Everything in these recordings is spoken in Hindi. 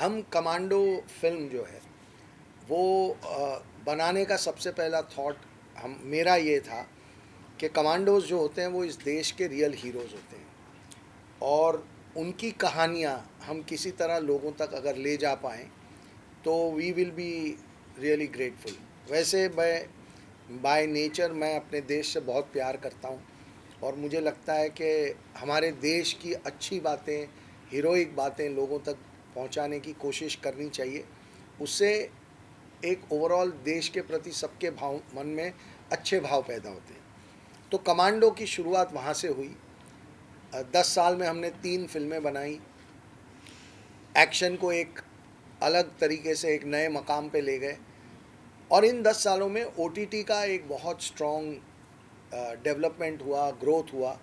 हम कमांडो फिल्म जो है वो बनाने का सबसे पहला थॉट हम मेरा ये था कि कमांडोज जो होते हैं वो इस देश के रियल हीरोज़ होते हैं और उनकी कहानियाँ हम किसी तरह लोगों तक अगर ले जा पाएँ तो we will be really grateful. वैसे मैं बाय नेचर मैं अपने देश से बहुत प्यार करता हूँ और मुझे लगता है कि हमारे देश की अच्छी बातें, हीरोइक बातें लोगों तक पहुँचाने की कोशिश करनी चाहिए। उससे एक ओवरऑल देश के प्रति सबके भाव मन में अच्छे भाव पैदा होते हैं। तो कमांडो की शुरुआत वहाँ से हुई। 10 साल में हमने 3 फिल्में बनाई, एक्शन को एक अलग तरीके से एक नए मकाम पे ले गए और इन 10 सालों में OTT का एक बहुत स्ट्रॉन्ग डेवलपमेंट हुआ, ग्रोथ हुआ।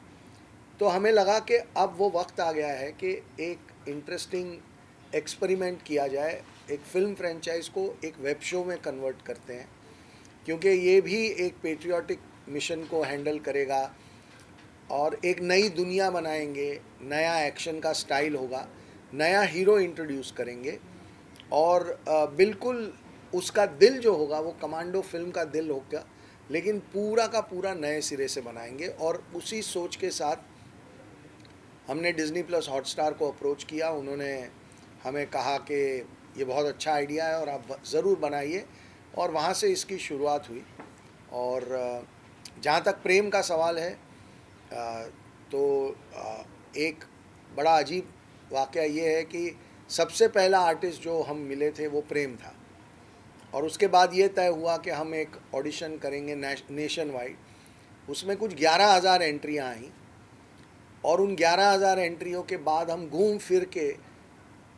तो हमें लगा कि अब वो वक्त आ गया है कि एक इंटरेस्टिंग एक्सपेरिमेंट किया जाए, एक फ़िल्म फ्रेंचाइज को एक वेब शो में कन्वर्ट करते हैं, क्योंकि ये भी एक पेट्रियाटिक मिशन को हैंडल करेगा और एक नई दुनिया बनाएंगे, नया एक्शन का स्टाइल होगा, नया हीरो इंट्रोड्यूस करेंगे और बिल्कुल उसका दिल जो होगा वो कमांडो फिल्म का दिल होगा, लेकिन पूरा का पूरा नए सिरे से बनाएंगे। और उसी सोच के साथ हमने डिज़नी प्लस हॉटस्टार को अप्रोच किया। उन्होंने हमें कहा कि ये बहुत अच्छा आइडिया है और आप ज़रूर बनाइए, और वहाँ से इसकी शुरुआत हुई। और जहाँ तक प्रेम का सवाल है तो एक बड़ा अजीब वाक़या ये है कि सबसे पहला आर्टिस्ट जो हम मिले थे वो प्रेम था और उसके बाद ये तय हुआ कि हम एक ऑडिशन करेंगे नेशन वाइड। उसमें कुछ 11,000 एंट्रियाँ आईं और उन 11,000 एंट्रियों के बाद हम घूम फिर के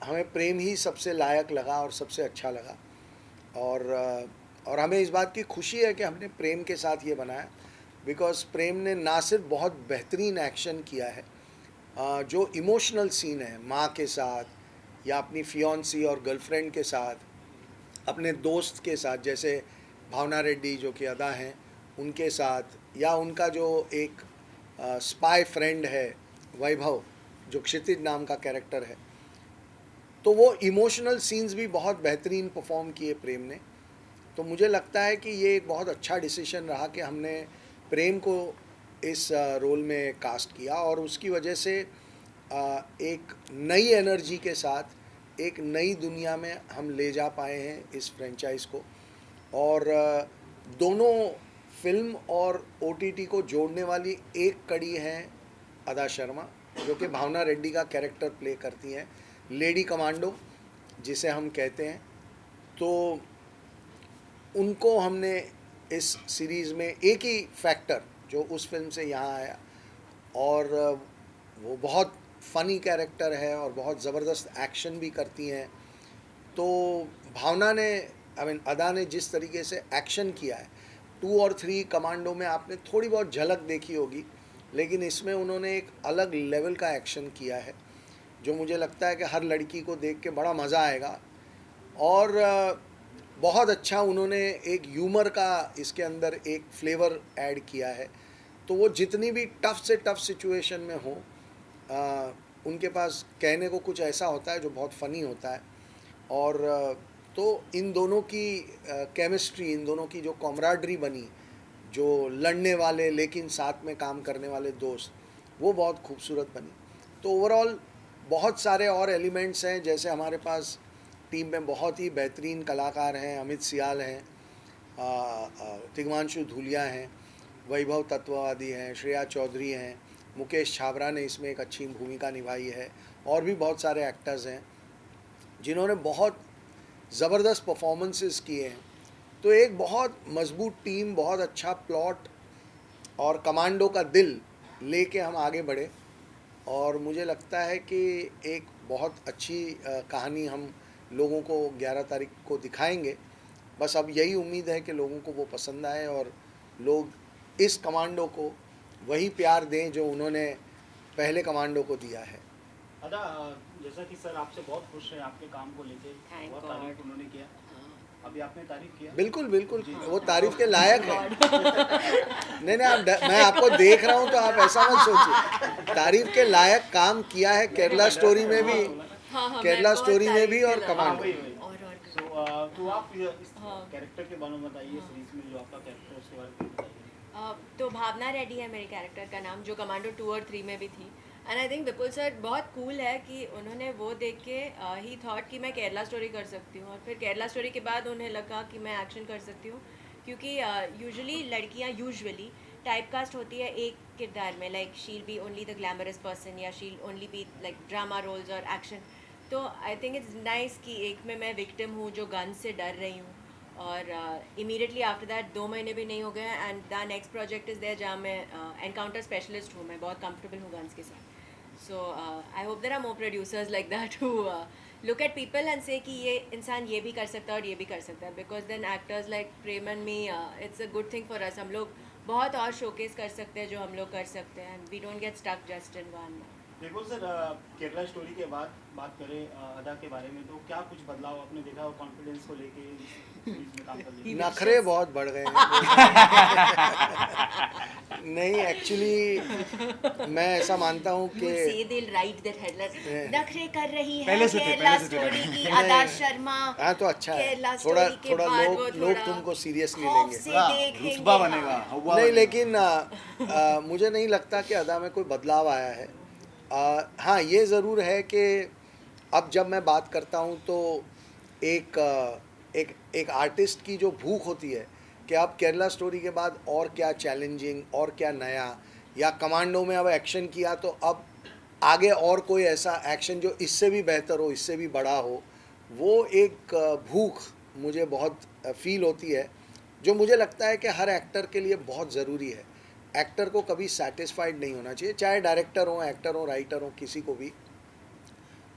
हमें प्रेम ही सबसे लायक लगा और सबसे अच्छा लगा। और हमें इस बात की खुशी है कि हमने प्रेम के साथ ये बनाया, बिकॉज़ प्रेम ने ना सिर्फ बहुत बेहतरीन एक्शन किया है, जो इमोशनल सीन है माँ के साथ या अपनी फियोंसी और गर्लफ्रेंड के साथ, अपने दोस्त के साथ जैसे भावना रेड्डी जो कि अदा हैं उनके साथ, या उनका जो एक स्पाई फ्रेंड है वैभव जो क्षितिज नाम का कैरेक्टर है, तो वो इमोशनल सीन्स भी बहुत बेहतरीन परफॉर्म किए प्रेम ने। तो मुझे लगता है कि ये एक बहुत अच्छा डिसीजन रहा कि हमने प्रेम को इस रोल में कास्ट किया और उसकी वजह से एक नई एनर्जी के साथ एक नई दुनिया में हम ले जा पाए हैं इस फ्रेंचाइज को। और दोनों फिल्म और OTT को जोड़ने वाली एक कड़ी है अदा शर्मा, जो कि भावना रेड्डी का कैरेक्टर प्ले करती हैं, लेडी कमांडो जिसे हम कहते हैं। तो उनको हमने इस सीरीज़ में एक ही फैक्टर जो उस फिल्म से यहाँ आया, और वो बहुत फ़नी कैरेक्टर है और बहुत ज़बरदस्त एक्शन भी करती हैं। तो भावना ने अदा ने जिस तरीके से एक्शन किया है 2 और 3 कमांडो में आपने थोड़ी बहुत झलक देखी होगी, लेकिन इसमें उन्होंने एक अलग लेवल का एक्शन किया है जो मुझे लगता है कि हर लड़की को देख के बड़ा मज़ा आएगा। और बहुत अच्छा उन्होंने एक ह्यूमर का इसके अंदर एक फ्लेवर ऐड किया है। तो वो जितनी भी टफ़ से टफ़ सिचुएशन में हो, उनके पास कहने को कुछ ऐसा होता है जो बहुत फ़नी होता है। और तो इन दोनों की केमिस्ट्री, इन दोनों की जो कॉमराडरी बनी, जो लड़ने वाले लेकिन साथ में काम करने वाले दोस्त, वो बहुत खूबसूरत बनी। तो ओवरऑल बहुत सारे और एलिमेंट्स हैं, जैसे हमारे पास टीम में बहुत ही बेहतरीन कलाकार हैं, अमित सियाल हैं, तिग्मांशु धूलिया हैं, वैभव तत्ववादी हैं, श्रेया चौधरी हैं, मुकेश छाबरा ने इसमें एक अच्छी भूमिका निभाई है, और भी बहुत सारे एक्टर्स हैं जिन्होंने बहुत ज़बरदस्त परफॉर्मेंसेस किए हैं। तो एक बहुत मजबूत टीम, बहुत अच्छा प्लॉट और कमांडो का दिल लेके हम आगे बढ़े, और मुझे लगता है कि एक बहुत अच्छी कहानी हम लोगों को 11 तारीख को दिखाएंगे। बस अब यही उम्मीद है कि लोगों को वो पसंद आए और लोग इस कमांडो को वही प्यार दें जो उन्होंने पहले कमांडो को दिया है। अदा, जैसा कि सर आपसे बहुत खुश हैं आपके काम को लेके, बहुत तारीफ उन्होंने किया। अभी आपने तारीफ किया। बिल्कुल बिल्कुल, वो तारीफ के लायक है। नहीं मैं आपको देख रहा हूँ तो आप ऐसा मत सोचिए, तारीफ के लायक काम किया है। केरला स्टोरी में भी हाँ, केरला मैं बहुत स्टोरी में भी तारीफ और कर रहा कमांडो वही में। वही और तो आप इस हाँ। कैरेक्टर के बारे में बताइए, सीरीज में जो आपका कैरेक्टर है उसके बारे में बताइए। तो भावना रेड्डी है मेरे कैरेक्टर का नाम, जो कमांडो 2 और 3 में भी थी। And I think Vipul sir बहुत कूल है कि उन्होंने वो देख के ही थॉट कि मैं केरला स्टोरी कर सकती हूँ, और फिर केरला स्टोरी के बाद उन्हें लगा कि मैं एक्शन कर सकती हूँ, क्योंकि यूजुअली लड़कियाँ यूजुअली टाइप कास्ट होती है एक किरदार में, like she'll be only the glamorous person या she'll only be like drama roles और एक्शन। तो आई थिंक इट्स नाइस कि एक में मैं विक्टिम हूँ जो गन से डर रही हूँ, और इमीडिएटली आफ्टर दैट 2 महीने भी नहीं हो गए and the next project is there जहाँ मैं एनकाउंटर स्पेशलिस्ट हूँ, मैं बहुत कंफर्टेबल हूँ गन्स के साथ। So I hope there are more producers like that who look at people and say कि ये इंसान ये भी कर सकता है और ये भी कर सकता है, because then actors like Prem and me, it's a good thing for us. हम लोग बहुत और शोकेस कर सकते हैं जो हम लोग कर सकते हैं, and we don't get stuck just in one. देखो सर, केरला स्टोरी के बाद बात करें अदा के बारे में, तो क्या कुछ बदलाव आपने देखा और कॉन्फिडेंस को लेके इस सीरीज में काम करने के? नखरे बहुत बढ़ गए हैं। नहीं, एक्चुअली मैं ऐसा मानता हूँ कि नखरे कर रही है पहले से थे, केरला पहले से थे। स्टोरी की नहीं, अदा शर्मा। हाँ तो अच्छा है, केरला थोड़ा स्टोरी के थोड़ा बाद लोग वो लोग थोड़ा तुमको सीरियसली खौफ लेंगे। से थोड़ा देखेंगे, रुतबा हाँ। बनेगा, हवा नहीं, बनेगा। लेकिन मुझे नहीं लगता कि अदा में कोई बदलाव आया है। हाँ, ये ज़रूर है कि अब जब मैं बात करता हूँ तो एक आर्टिस्ट की जो भूख होती है कि अब केरला स्टोरी के बाद और क्या चैलेंजिंग और क्या नया, या कमांडो में अब एक्शन किया तो अब आगे और कोई ऐसा एक्शन जो इससे भी बेहतर हो, इससे भी बड़ा हो, वो एक भूख मुझे बहुत फील होती है, जो मुझे लगता है कि हर एक्टर के लिए बहुत ज़रूरी है। एक्टर को कभी सेटिस्फाइड नहीं होना चाहिए, चाहे डायरेक्टर हो, एक्टर हो, राइटर हो, किसी को भी।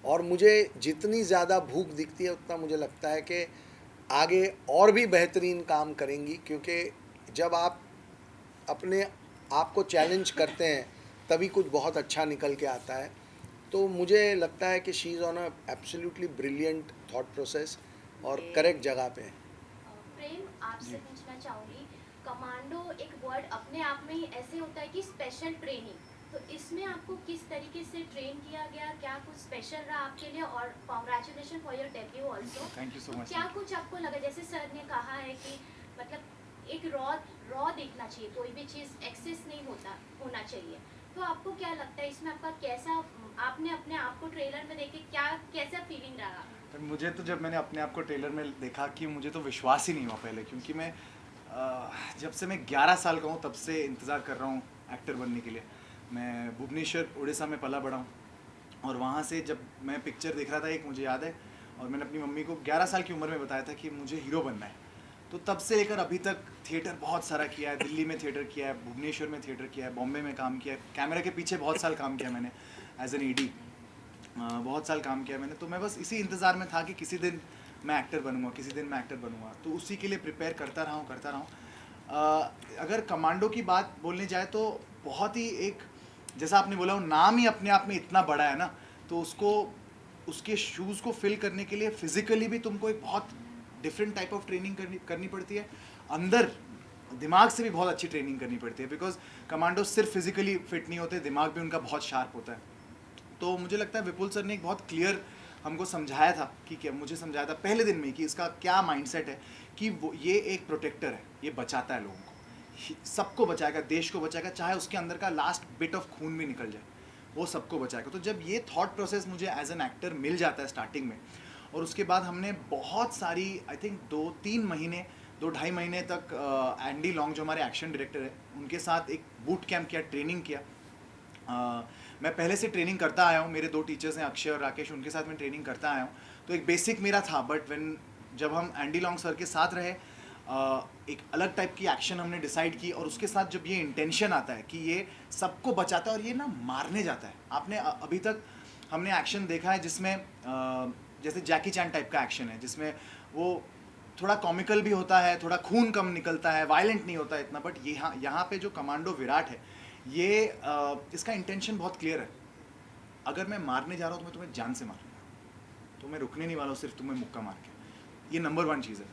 और मुझे जितनी ज़्यादा भूख दिखती है उतना मुझे लगता है कि आगे और भी बेहतरीन काम करेंगी, क्योंकि जब आप अपने आप को चैलेंज करते हैं तभी कुछ बहुत अच्छा निकल के आता है। तो मुझे लगता है कि she is on a absolutely brilliant thought process और करेक्ट जगह पे है। प्रेम, आपसे पूछना चाहूँगी, कमांडो एक वर्ड अपने आप में ही ऐसे होता है कि स्पेशल ट्रेनिंग, तो इसमें आपको किस तरीके से ट्रेन किया गया, क्या कुछ स्पेशल रहा आपके लिए? और congratulation for your debut also. Thank you so much. क्या कुछ आपको लगा, जैसे सर ने कहा है कि मतलब एक रॉ देखना चाहिए, कोई भी चीज़ एक्सेस नहीं होना चाहिए, तो आपको क्या लगता है इसमें आपका कैसा, आपने अपने आप को ट्रेलर में देखे कैसा फीलिंग रहा? पर मुझे तो जब मैंने अपने आप को ट्रेलर में देखा कि मुझे तो विश्वास ही नहीं हुआ पहले, क्योंकि मैं जब से मैं 11 साल का हूँ तब से इंतज़ार कर रहा हूँ एक्टर बनने के लिए। मैं भुवनेश्वर उड़ीसा में पला बड़ा हूँ, और वहाँ से जब मैं पिक्चर देख रहा था एक, मुझे याद है, और मैंने अपनी मम्मी को 11 साल की उम्र में बताया था कि मुझे हीरो बनना है। तो तब से लेकर अभी तक थिएटर बहुत सारा किया है, दिल्ली में थिएटर किया है, भुवनेश्वर में थिएटर किया है, बॉम्बे में काम किया है, कैमरा के पीछे बहुत साल काम किया मैंने एज एन ईडी, बहुत साल काम किया मैंने। तो मैं बस इसी इंतज़ार में था कि किसी दिन मैं एक्टर बनूंगा, किसी दिन मैं एक्टर बनूंगा, तो उसी के लिए प्रिपेयर करता रहा हूँ। अगर कमांडो की बात बोलने जाए तो बहुत ही एक, जैसा आपने बोला, वो नाम ही अपने आप में इतना बड़ा है ना, तो उसके शूज़ को फिल करने के लिए फिज़िकली भी तुमको एक बहुत डिफरेंट टाइप ऑफ ट्रेनिंग करनी पड़ती है, अंदर दिमाग से भी बहुत अच्छी ट्रेनिंग करनी पड़ती है, बिकॉज कमांडो सिर्फ फिजिकली फिट नहीं होते, दिमाग भी उनका बहुत शार्प होता है। तो मुझे लगता है विपुल सर ने एक बहुत क्लियर हमको समझाया था कि क्या, मुझे समझाया था पहले दिन में कि इसका क्या माइंडसेट है, कि वो ये एक प्रोटेक्टर है, ये बचाता है लोगों को, सबको बचाएगा, देश को बचाएगा, चाहे उसके अंदर का लास्ट बिट ऑफ खून भी निकल जाए, वो सबको बचाएगा। तो जब ये थॉट प्रोसेस मुझे एज एन एक्टर मिल जाता है स्टार्टिंग में, और उसके बाद हमने बहुत सारी, आई थिंक 2-2.5 महीने तक एंडी लॉन्ग जो हमारे एक्शन डायरेक्टर है उनके साथ एक बूट कैंप किया, ट्रेनिंग किया। मैं पहले से ट्रेनिंग करता आया हूँ, मेरे 2 टीचर्स हैं अक्षय और राकेश, उनके साथ मैं ट्रेनिंग करता आया हूँ, तो एक बेसिक मेरा था। बट जब हम एंडी लॉन्ग सर के साथ रहे, एक अलग टाइप की एक्शन हमने डिसाइड की, और उसके साथ जब ये इंटेंशन आता है कि ये सबको बचाता है और ये ना मारने जाता है। आपने अभी तक हमने एक्शन देखा है जिसमें जैसे जैकी चैन टाइप का एक्शन है, जिसमें वो थोड़ा कॉमिकल भी होता है, थोड़ा खून कम निकलता है, वायलेंट नहीं होता है इतना। बट यहाँ पे जो कमांडो विराट है, ये इसका इंटेंशन बहुत क्लियर है, अगर मैं मारने जा रहा हूँ तो मैं तुम्हें जान से मारूंगा, तो मैं रुकने नहीं वाला हूँ सिर्फ तुम्हें मुक्का मार के। ये नंबर 1 चीज़ है।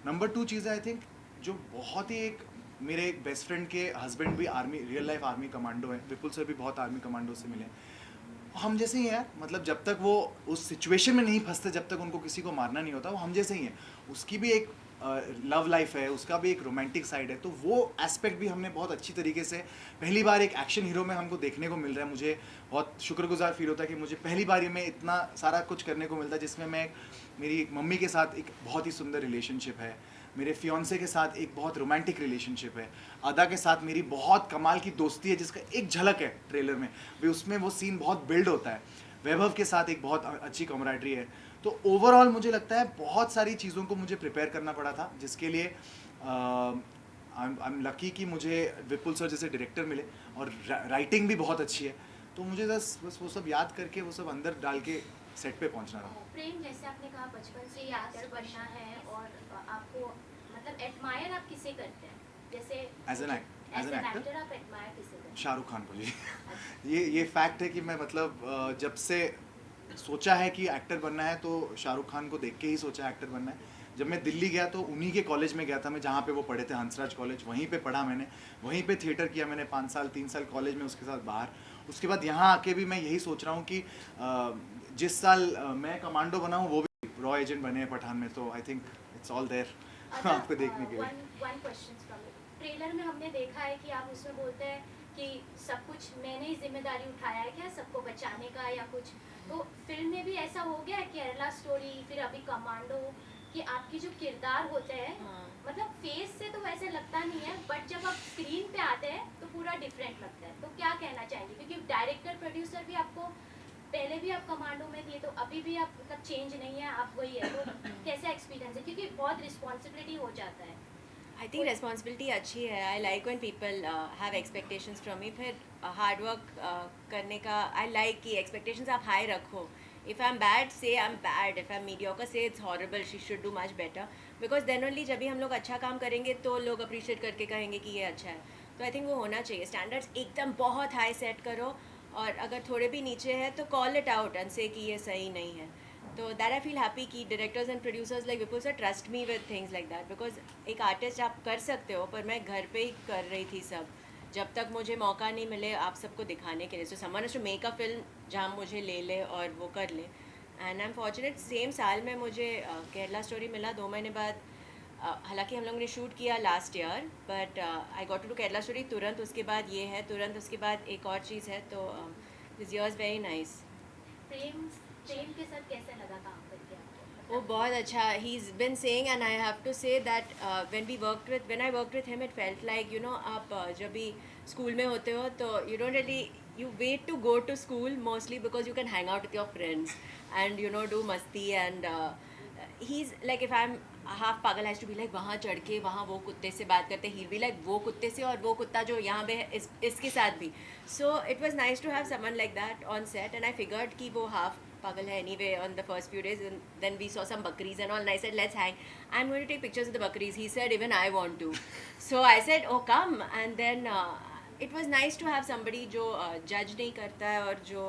नंबर 2 चीज़ है, आई थिंक, जो बहुत ही एक, मेरे एक बेस्ट फ्रेंड के हस्बैंड भी army, real life army commando है, विपुल सर भी बहुत आर्मी कमांडो से मिले। हम जैसे ही हैं यार, मतलब जब तक वो उस सिचुएशन में नहीं फंसते, जब तक उनको किसी को मारना नहीं होता, वो हम जैसे ही हैं। उसकी भी एक लव लाइफ है, उसका भी एक रोमांटिक साइड है, तो वो एस्पेक्ट भी हमने बहुत अच्छी तरीके से पहली बार एक एक्शन हीरो में हमको देखने को मिल रहा है। मुझे बहुत शुक्रगुजार फील होता है कि मुझे पहली बार में इतना सारा कुछ करने को मिलता है, जिसमें मैं मेरी मम्मी के साथ एक बहुत ही सुंदर रिलेशनशिप है, मेरे फियांसे के साथ एक बहुत रोमांटिक रिलेशनशिप है, अदा के साथ मेरी बहुत कमाल की दोस्ती है जिसका एक झलक है ट्रेलर में भी, उसमें वो सीन बहुत बिल्ड होता है। वैभव के साथ एक बहुत अच्छी कॉमरेडरी है। तो ओवरऑल मुझे लगता है बहुत सारी चीज़ों को मुझे प्रिपेयर करना पड़ा था, जिसके लिए आई एम लकी कि मुझे विपुल सर जैसे डायरेक्टर मिले, और राइटिंग भी बहुत अच्छी है। तो मुझे बस वो सब याद करके वो सब अंदर डाल के सेट पे पहुंचना था। प्रेम, जैसे आपने कहा बचपन से ही एक्टर बनना है, और आपको मतलब एडमायर आप किसे करते हैं? जैसे एज एन एक्टर आप एडमायर किसे करते हैं? शाहरुख खान को जी। ये फैक्ट है कि मैं मतलब जब से सोचा है कि एक्टर बनना है तो शाहरुख खान को देख के ही सोचा है एक्टर बनना है। जब मैं दिल्ली गया तो उन्हीं के कॉलेज में गया था मैं, जहाँ पे वो पढ़े थे, हंसराज कॉलेज, वहीं पे पढ़ा मैंने, वहीं पे थिएटर किया मैंने 5 साल 3 साल कॉलेज में, उसके साथ बाहर। उसके बाद यहाँ आके भी मैं यही सोच रहा हूँ कि जिस साल मैं कमांडो बना हूँ वो भी रॉ एजेंट बने हैं पठान में, तो I think it's all there आपको देखने के लिए। One question from you. Trailer में हमने देखा है कि आप उसमें बोलते हैं कि सब कुछ मैंने ही जिम्मेदारी उठाया है क्या सबको बचाने का या कुछ, तो फिल्म में भी ऐसा हो गया है? केरला स्टोरी, फिर अभी कमांडो, कि आपकी जो किरदार होते हैं, हाँ। मतलब फेस से तो वैसे लगता नहीं है, बट जब आप स्क्रीन पे आते हैं तो पूरा डिफरेंट लगता है। तो क्या कहना चाहेंगे? क्योंकि डायरेक्टर प्रोड्यूसर भी आपको, पहले भी आप कमांडो में थे तो अभी भी आप मतलब चेंज नहीं है, आप वही है, तो कैसा एक्सपीरियंस है? क्योंकि बहुत रिस्पॉन्सिबिलिटी हो जाता है। आई थिंक रिस्पॉन्सिबिलिटी अच्छी है। I like when people have expectations from me. फिर हार्ड वर्क करने का आई लाइक कि एक्सपेक्टेशंस आप हाई रखो। If I am bad, say I am bad. If I am mediocre, say it's horrible, she should do much better. Because then only जब भी हम लोग अच्छा काम करेंगे तो लोग अप्रिशिएट करके कहेंगे कि ये अच्छा है। तो आई थिंक वो होना चाहिए। स्टैंडर्ड्स एकदम बहुत हाई सेट करो, और अगर थोड़े भी नीचे है तो call it out and say कि ये सही नहीं है। तो दैट आई फील हैप्पी कि directors and producers like Vipul sir trust me with things like that. Because एक आर्टिस्ट आप कर सकते हो, पर मैं घर पे ही कर रही थी सब, जब तक मुझे मौका नहीं मिले आप सबको दिखाने के लिए। So someone has to make a film जहाँ मुझे ले ले और वो कर ले। And I am fortunate, same साल में मुझे केरला स्टोरी मिला 2 महीने बाद। हालांकि हम लोगों ने शूट किया last year, but I got to do Kerala Story तुरंत उसके बाद ये है, तुरंत उसके बाद एक और चीज़ है। तो this year is very nice. Prem Prem के साथ कैसे लगा काम करके आपको? वो बहुत अच्छा, he is been saying and I have to say that when I worked with him it felt like, you know, आप जब भी स्कूल में होते हो तो you don't really, you wait to go to school mostly because you can hang out with your friends and you know do masti, and he's like, if I'm half pagal, has to be like वहाँ चढ़ के वहाँ वो कुत्ते से बात करते, he'll be like वो कुत्ते से, और वो कुत्ता जो यहाँ पे है इसके साथ भी. So it was nice to have someone like that on set, and I figured कि वो half pagal है anyway on the first few days, and then we saw some bakris and all, and I said let's hang, I'm going to take pictures of the bakris. He said even I want to. So I said oh come, and then it was nice to have somebody जो judge नहीं करता है, और जो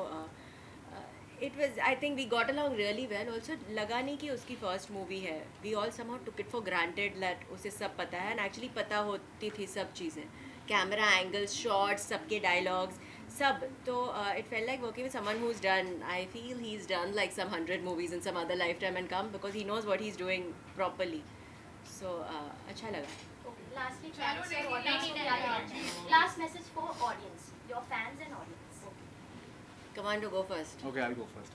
it was, I think we got along really well. Also लगा नहीं कि उसकी first movie है. We all somehow took it for granted that उसे सब पता है, and actually पता होती थी सब चीज़ें, camera angles, shots, सबके dialogues, सब. तो it felt like working with someone who's done, I feel he's done like some 100 movies in some other lifetime and come, because he knows what he's doing properly. So अच्छा लगा. Okay, lastly, thanks for audience. Last message for audience, your fans and audience. Commando, go first. Okay, I go first.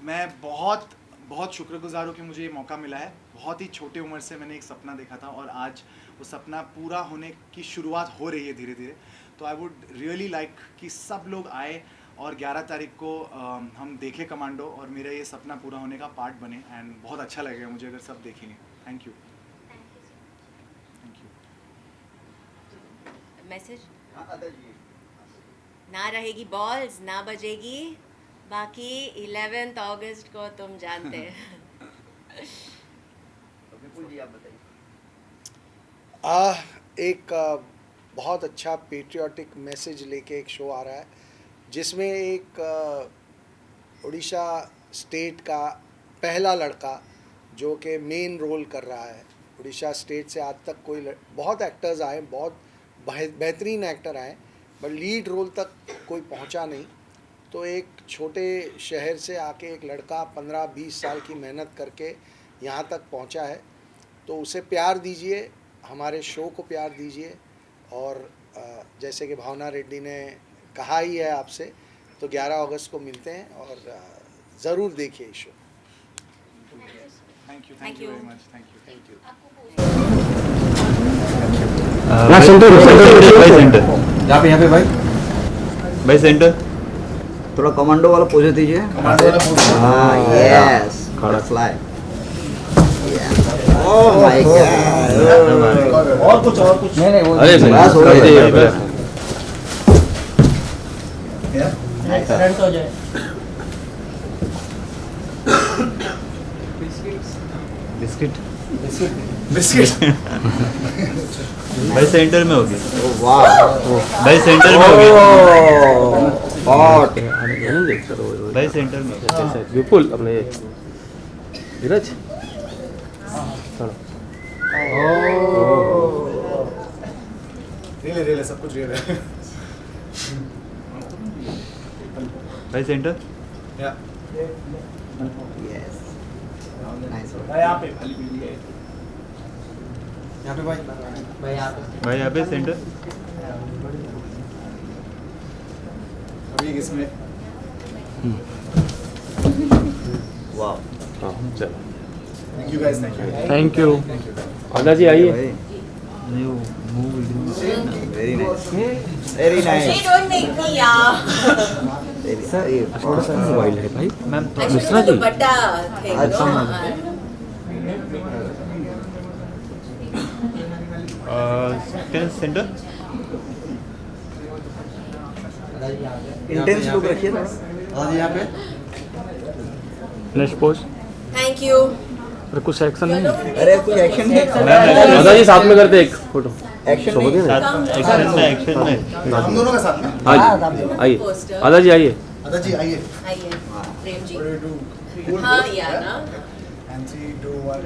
मैं बहुत बहुत शुक्रगुजार हूँ कि मुझे ये मौका मिला है। बहुत ही छोटे उम्र से मैंने एक सपना देखा था, और आज वो सपना पूरा होने की शुरुआत हो रही है धीरे धीरे। तो आई वुड रियली लाइक कि सब लोग आए और 11 तारीख को हम देखें कमांडो, और मेरा ये सपना पूरा होने का पार्ट बने, एंड बहुत अच्छा लगेगा मुझे अगर सब देखेंगे। Thank you. Thank you so much. Message ना रहेगी बॉल्स, ना बजेगी बाकी 11 अगस्त को तुम जानते हैं. एक बहुत अच्छा पेट्रियाटिक मैसेज लेके एक शो आ रहा है, जिसमें एक उड़ीसा स्टेट का पहला लड़का जो कि मेन रोल कर रहा है. उड़ीसा स्टेट से आज तक कोई बहुत एक्टर्स आए, बहुत बेहतरीन एक्टर आए, बट लीड रोल तक कोई पहुंचा नहीं. तो एक छोटे शहर से आके एक लड़का 15-20 साल की मेहनत करके यहाँ तक पहुँचा है, तो उसे प्यार दीजिए, हमारे शो को प्यार दीजिए। और जैसे कि भावना रेड्डी ने कहा ही है आपसे, तो 11 अगस्त को मिलते हैं और ज़रूर देखिए show. Thank you Thank you. Very much, thank you. Thank you. भाई सेंटर, यहाँ पे भाई भाई सेंटर। थोड़ा कमांडो वाला पोज दीजिए। हाँ yes, fly. Oh my God. और कुछ नहीं वो अरे भाई, बस हो भाई, गया। भाई, एक्सीडेंट हो जाए। Biscuit biscuit. भाई सेंटर में होगी, ओह वाह। भाई सेंटर में होगी, हॉट। भाई सेंटर में होगी। विपुल अपने धीरज रियल है, सब कुछ रियल है। भाई सेंटर, या यस नाइस। यहाँ पे भाई यहाँ पे सेंटर। अभी इसमें वाह। हाँ चलो thank you guys, thank you. आदा जी आइए। Very nice, very nice. don't make me yaar. थोड़ा सा मोबाइल है भाई। Actually, Mishra the ji. dupatta thing, अच्छा, no? सेंटर। इंटेंस लुक रखिए थोड़ा। Next pose. Thank you. अरे कुछ एक्शन नहीं। अरे कुछ एक्शन नहीं। आदा जी साथ में करते एक फोटो। एक्शन हो नहीं। गया ना? साथ एक्शन में, एक्शन में। हम दोनों का साथ में। आइए Poster. आदा जी आइए। दादा जी आइए। आइए, प्रेम जी। 3, 2, 1। हाँ यार ना। And 3, 2, 1।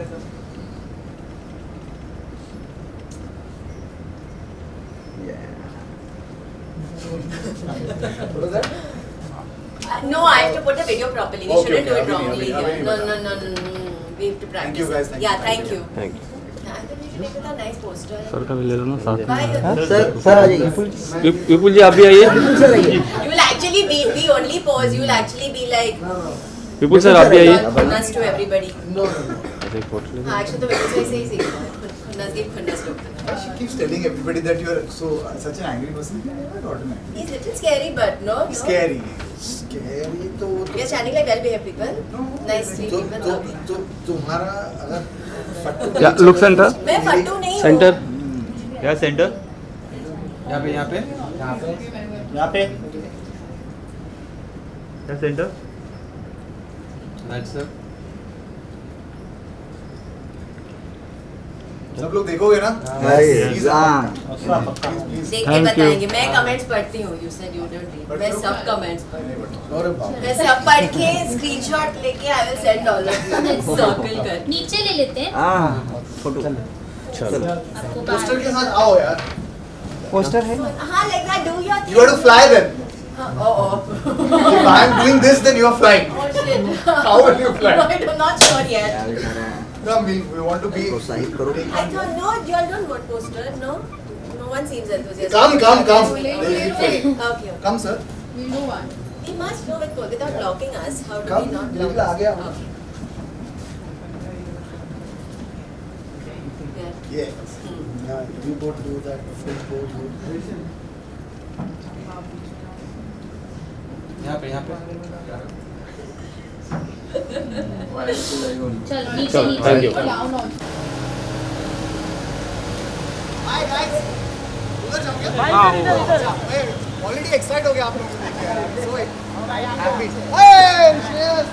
What was that? No, I have to put the video properly. We Okay, shouldn't do okay, it wrongly. अभी नहीं, No. We have to practice. Thank you, guys. Thank Yeah, you. thank you. Thank you. I think we should make it a nice poster. Sir का भी ले लो ना साथ में। Bye. सर आ जाइए। विपुल जी आप भी आइए। सर आइए। You will actually be the only pose. You will actually be like Vipul sir आप भी आइए। खुन्नस to everybody. ऐसे एक फोटो ले लो। हाँ, actually तो बिल्कुल सही ही सीखा है। खुन्नस give खुन्नस look. She keeps telling everybody that you are such an angry person. Not ordinary. He's little scary, but no. Scary. Scary तो We are standing like well-behaved people. Nice, sweet तो people. Okay. तुम्हारा अगर फट्टू या लुक सेंटर। मैं फट्टू नहीं हूँ। सेंटर। क्या सेंटर? यहाँ पे क्या सेंटर? सब लोग देखोगे ना? Please, हाँ। please. देख के Thank you. बताएंगे। मैं कमेंट्स पढ़ती हूँ। You said you don't read. मैं सब कमेंट्स और बाप मैं सब पढ़ के स्क्रीनशॉट लेके I will send all of you circle कर। नीचे ले लेते हैं हाँ फोटो। आपको पोस्टर के साथ आओ यार। पोस्टर है। हाँ like that do your thing. You have to fly then. Oh. If I am doing this, then you are flying. Oh shit. How will you fly? I'm not sure yet. No, we want to be. प्रोत्साहित करो। I thought no, you all don't want poster, no? No one seems enthusiastic. Come. Okay. Come, sir. We must know without blocking us. How do Come, we not बिल्कुल block आ us? गया। Okay. Yeah. Yeah. You both do that full pose. चल नीचे चलो, thank you. Hi guys. उधर जाओ क्या? Already excited हो गया आप लोगों को देख के यार. So happy. Hey, Shreyas.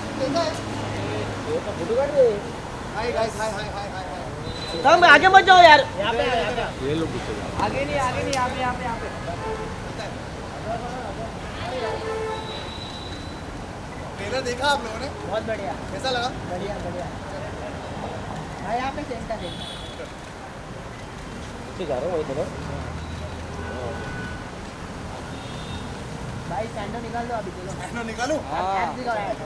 Hi guys. Hi. हम आगे मत जाओ यार। ये लोग आगे नहीं यहाँ पे। ट्रेलर देखा आप लोगों ने? बहुत बढ़िया कैसा लगा? बढ़िया भाई यहाँ पे सेंटर है। जा रहा हूँ वही तरफ। भाई सैंडो निकाल दो अभी चलो। सैंडो निकालूं? ऐप दिखाओ ऐप।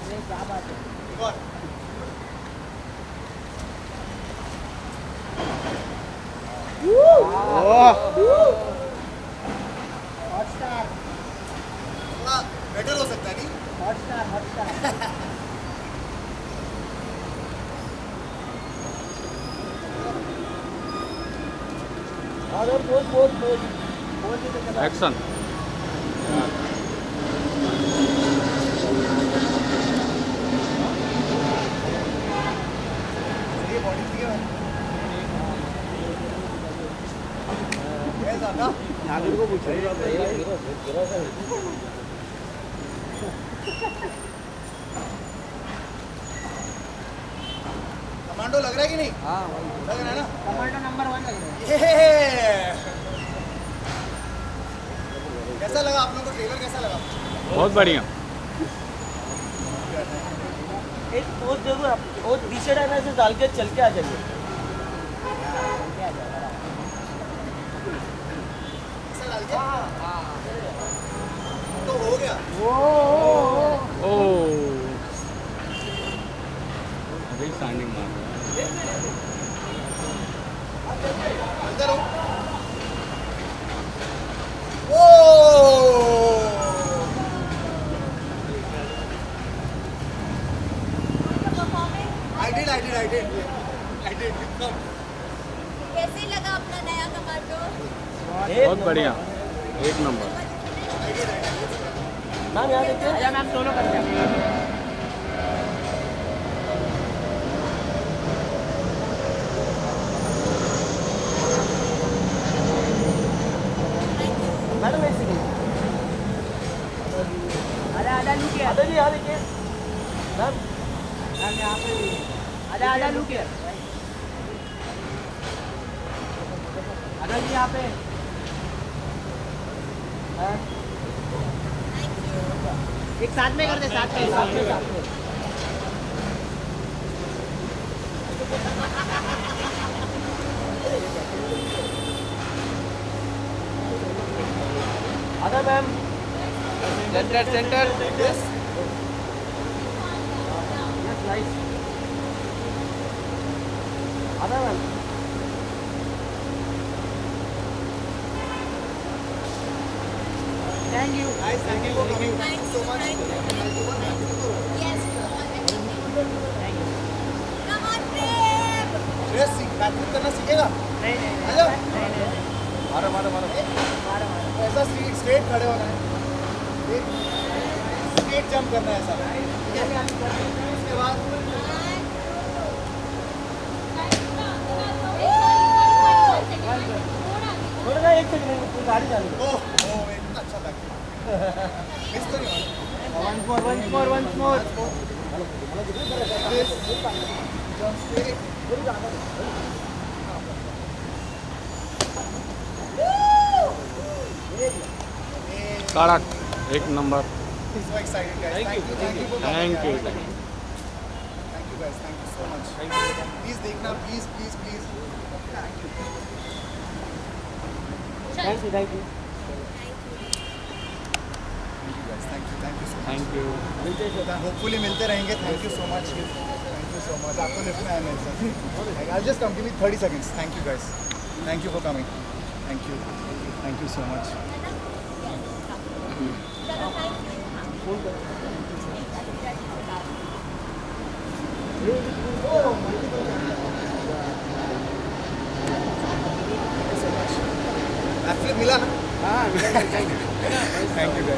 अरे क्या बात है। हॉटस्टार थोड़ा बेटर हो सकता है नहीं? Hotstar Hotstar. और पोज भी तो चला। एक्शन ये बॉडी ठीक है कैसा था? नागुर को पूछो। कमांडो लग रहा है कि नहीं? हाँ लग रहा है ना? टमाटो नंबर 1 लग रहा है। ये कैसा लगा आप लोगों को ट्रेलर कैसा लगा? बहुत बढ़िया। एक पोज दे दो आप। वो पीछे रहना से डाल के चल के आ जाइए। ऐसा डाल के? तो हो गया। ओ अभी स्टैंडिंग मार रहा है। अंदर हो। ओ I did. Come. कैसे लगा अपना नया कमांडो? बहुत बढ़िया, एक नंबर। मैम यहाँ देखिए। आजा मैम सोलो करते हैं। मैडम एक सेकंड। आजा लुक हियर। आजा जी यहाँ देखिए। मैम यहाँ पे आजा लुक हियर। आजा जी यहाँ पे। एक साथ में कर दे, साथ में। आधा मैम। सेंटर। Yes nice. आधा ma'am. Thank you. Guys, thank you for coming. Thank so much. Yes. Thank you. Come on, Prem. Dress backup करना सीखेगा? नहीं आ जाओ। मारो। ऐसा स्ट्रेट खड़े होना है। स्ट्रेट जंप करना है ऐसा। उसके बाद थोड़ा सा एक सेकंड गाड़ी चालू करो। ओह इतना अच्छा बैकअप। मिस तो नहीं होना। once more. This jump straight. कड़क, एक number. So excited guys. Thank you for coming. Thank you. Thank you guys. Thank you so much. Please देखना please. Thank you. Thank you guys. Thank you so much. Thank you. Hopefully मिलते रहेंगे. Thank you so much. आपको लिफ्ट में आया मेरे साथ. I'll just come. Give me 30 seconds. Thank you guys. Thank you for coming. Thank you so much. Actually मिला ना? हाँ. Thank you guys.